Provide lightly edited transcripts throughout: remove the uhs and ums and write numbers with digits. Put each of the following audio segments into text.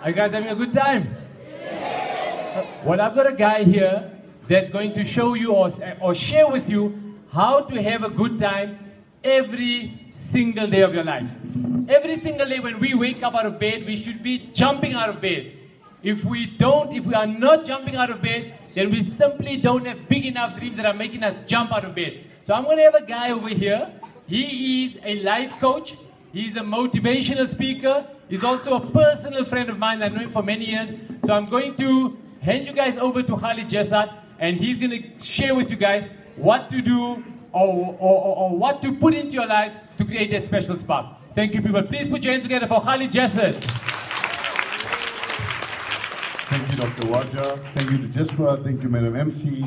Are you guys having a good time? Well, I've got a guy here that's going to show you or share with you how to have a good time every single day of your life. Every single day when we wake up out of bed, we should be jumping out of bed. If we are not jumping out of bed, then we simply don't have big enough dreams that are making us jump out of bed. So I'm going to have a guy over here. He is a life coach. He's a motivational speaker. He's also a personal friend of mine. I've known him for many years. So I'm going to hand you guys over to Khalid Jassat, and he's going to share with you guys what to do or what to put into your lives to create that special spark. Thank you, people. Please put your hands together for Khalid Jassat. Thank you, Dr. Waja. Thank you to Jaswat. Thank you, Madam MC.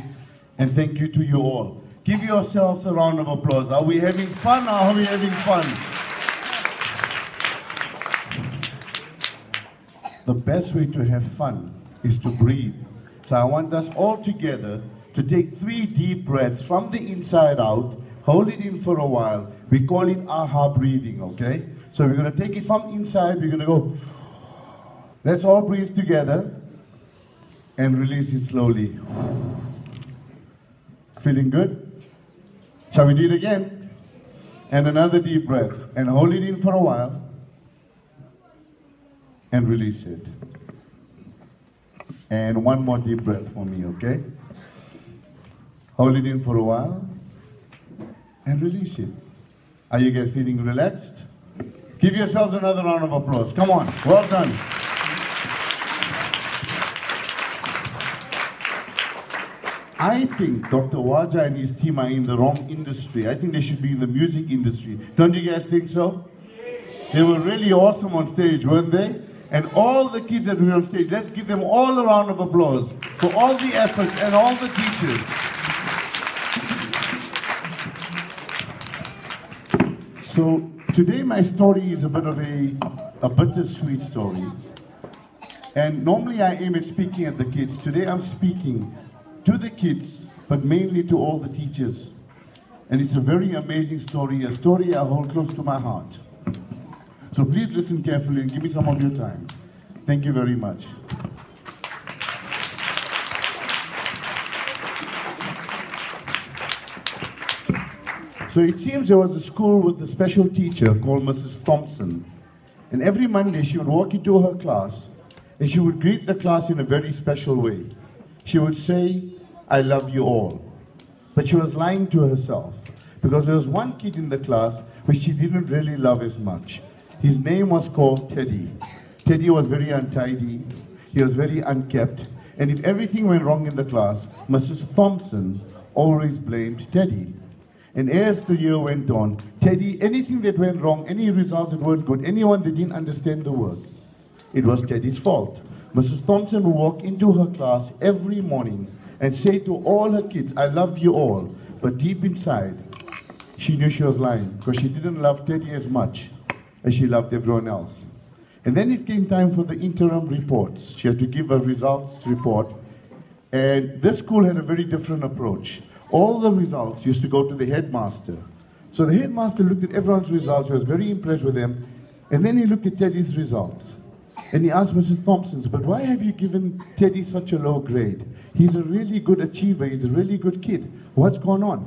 And thank you to you all. Give yourselves a round of applause. Are we having fun or are we having fun? The best way to have fun is to breathe. So I want us all together to take 3 deep breaths from the inside out, hold it in for a while. We call it aha breathing, okay? So we're going to take it from inside, we're going to go. Let's all breathe together and release it slowly. Feeling good? Shall we do it again? And another deep breath. And hold it in for a while. And release it. And one more deep breath for me, okay? Hold it in for a while. And release it. Are you guys feeling relaxed? Give yourselves another round of applause. Come on. Well done. I think Dr. Waja and his team are in the wrong industry. I think they should be in the music industry. Don't you guys think so? They were really awesome on stage, weren't they? And all the kids that were on stage, let's give them all a round of applause for all the efforts and all the teachers. So today my story is a bit of a bittersweet story. And normally I aim at speaking at the kids. Today I'm speaking to the kids, but mainly to all the teachers. And it's a very amazing story, a story I hold close to my heart. So please listen carefully and give me some of your time. Thank you very much. So it seems there was a school with a special teacher called Mrs. Thompson. And every Monday she would walk into her class and she would greet the class in a very special way. She would say, "I love you all." But she was lying to herself because there was one kid in the class which she didn't really love as much. His name was called Teddy. Teddy was very untidy, he was very unkept, and if everything went wrong in the class, Mrs. Thompson always blamed Teddy. And as the year went on, Teddy, anything that went wrong, any results that weren't good, anyone that didn't understand the work, it was Teddy's fault. Mrs. Thompson would walk into her class every morning and say to all her kids, "I love you all." But deep inside, she knew she was lying because she didn't love Teddy as much as she loved everyone else. And then it came time for the interim reports. She had to give a results report. And this school had a very different approach. All the results used to go to the headmaster. So the headmaster looked at everyone's results. He was very impressed with them. And then he looked at Teddy's results. And he asked Mrs. Thompson, "But why have you given Teddy such a low grade? He's a really good achiever. He's a really good kid. What's going on?"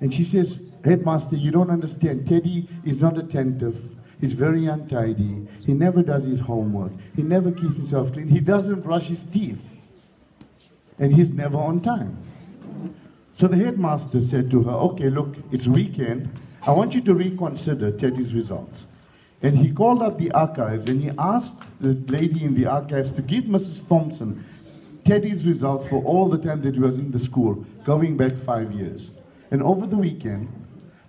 And she says, "Headmaster, you don't understand. Teddy is not attentive. He's very untidy. He never does his homework. He never keeps himself clean. He doesn't brush his teeth. And he's never on time." So the headmaster said to her, "Okay, look, it's weekend. I want you to reconsider Teddy's results." And he called up the archives and he asked the lady in the archives to give Mrs. Thompson Teddy's results for all the time that he was in the school, going back 5 years. And over the weekend,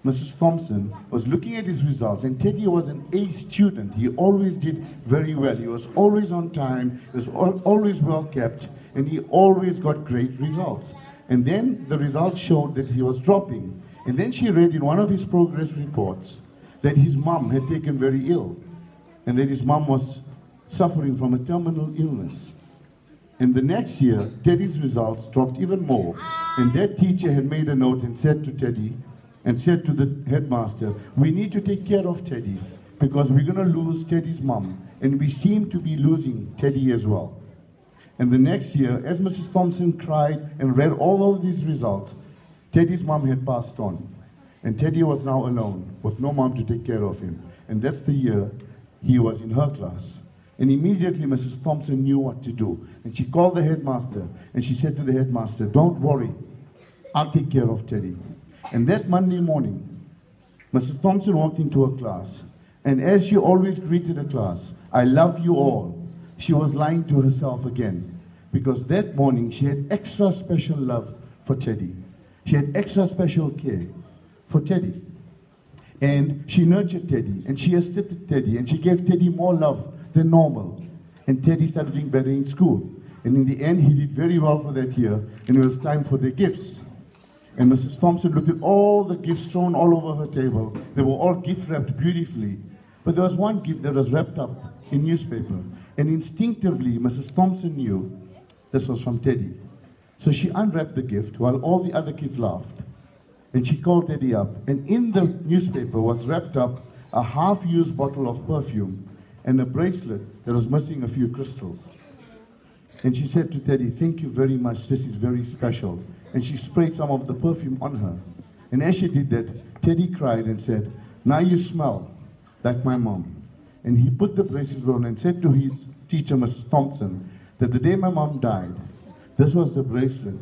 Mrs. Thompson was looking at his results, and Teddy was an A student. He always did very well. He was always on time, he was always well kept, and he always got great results. And then the results showed that he was dropping. And then she read in one of his progress reports that his mom had taken very ill, and that his mom was suffering from a terminal illness. And the next year, Teddy's results dropped even more. And that teacher had made a note and said to Teddy, and said to the headmaster, "We need to take care of Teddy because we're going to lose Teddy's mom and we seemed to be losing Teddy as well. And the next year, as Mrs. Thompson cried and read all of these results, Teddy's mom had passed on. And Teddy was now alone, with no mom to take care of him. And that's the year he was in her class. And immediately Mrs. Thompson knew what to do. And she called the headmaster, and she said to the headmaster, "Don't worry, I'll take care of Teddy." And that Monday morning, Mrs. Thompson walked into her class, and as she always greeted the class, "I love you all," she was lying to herself again, because that morning she had extra special love for Teddy. She had extra special care for Teddy. And she nurtured Teddy, and she assisted Teddy, and she gave Teddy more love than normal. And Teddy started doing better in school. And in the end, he did very well for that year, and it was time for the gifts. And Mrs. Thompson looked at all the gifts thrown all over her table. They were all gift wrapped beautifully. But there was one gift that was wrapped up in newspaper. And instinctively, Mrs. Thompson knew this was from Teddy. So she unwrapped the gift while all the other kids laughed. And she called Teddy up. And in the newspaper was wrapped up a half-used bottle of perfume and a bracelet that was missing a few crystals. And she said to Teddy, "Thank you very much, this is very special." And she sprayed some of the perfume on her. And as she did that, Teddy cried and said, "Now you smell like my mom." And he put the bracelet on and said to his teacher, Mrs. Thompson, that the day my mom died, this was the bracelet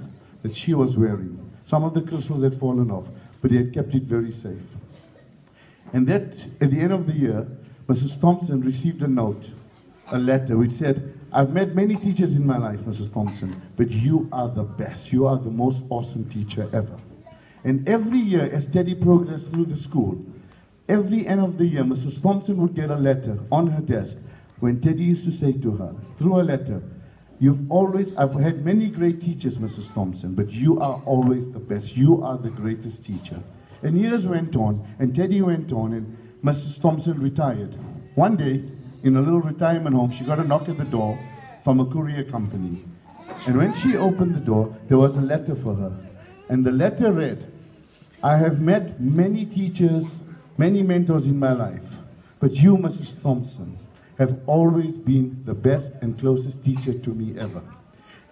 that she was wearing. Some of the crystals had fallen off, but he had kept it very safe. And that, at the end of the year, Mrs. Thompson received a note, a letter, which said, "I've met many teachers in my life, Mrs. Thompson, but you are the best. You are the most awesome teacher ever." And every year, as Teddy progressed through the school, every end of the year, Mrs. Thompson would get a letter on her desk when Teddy used to say to her, through a letter, "I've had many great teachers, Mrs. Thompson, but you are always the best. You are the greatest teacher." And years went on, and Teddy went on, and Mrs. Thompson retired. One day, in a little retirement home, she got a knock at the door from a courier company. And when she opened the door, there was a letter for her. And the letter read, "I have met many teachers, many mentors in my life, but you, Mrs. Thompson, have always been the best and closest teacher to me ever."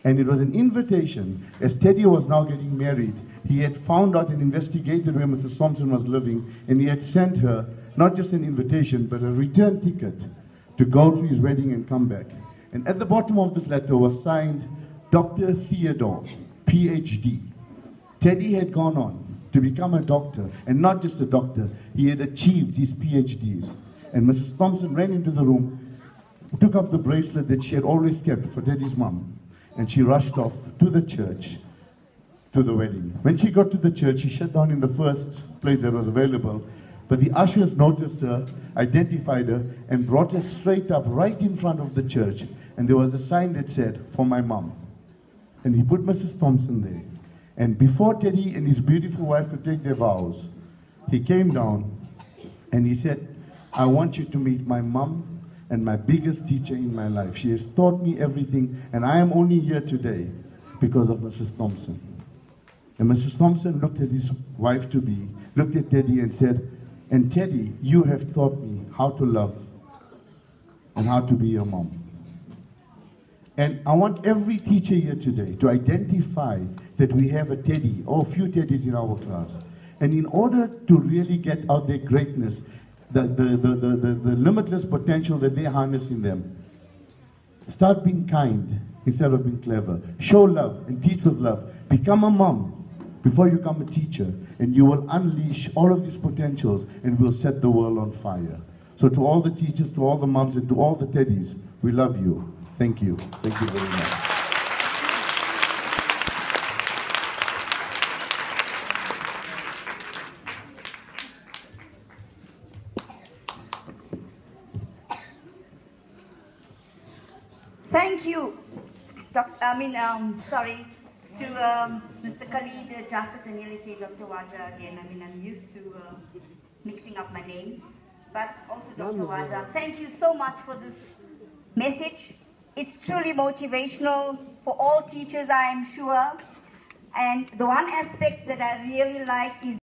And it was an invitation. As Teddy was now getting married, he had found out and investigated where Mrs. Thompson was living, and he had sent her not just an invitation, but a return ticket to go to his wedding and come back. And at the bottom of this letter was signed, Dr. Theodore, PhD. Teddy had gone on to become a doctor, and not just a doctor, he had achieved his PhDs. And Mrs. Thompson ran into the room, took up the bracelet that she had always kept for Teddy's mom, and she rushed off to the church, to the wedding. When she got to the church, she sat down in the first place that was available, but the ushers noticed her, identified her, and brought her straight up right in front of the church. And there was a sign that said, "For my mom." And he put Mrs. Thompson there. And before Teddy and his beautiful wife could take their vows, he came down and he said, "I want you to meet my mom and my biggest teacher in my life. She has taught me everything, and I am only here today because of Mrs. Thompson." And Mrs. Thompson looked at his wife-to-be, looked at Teddy and said, "And Teddy, you have taught me how to love and how to be a mom." And I want every teacher here today to identify that we have a Teddy or a few Teddies in our class. And in order to really get out their greatness, the limitless potential that they harness in them, start being kind instead of being clever. Show love and teach with love. Become a mom before you become a teacher, and you will unleash all of these potentials and will set the world on fire. So to all the teachers, to all the moms, and to all the Teddies, we love you. Thank you. Thank you very much. Thank you, to Mr. Khalid Jassat, and nearly say Dr. Waja again. I'm used to mixing up my names, but also Dr. Waja. Thank you so much for this message. It's truly motivational for all teachers, I am sure. And the one aspect that I really like is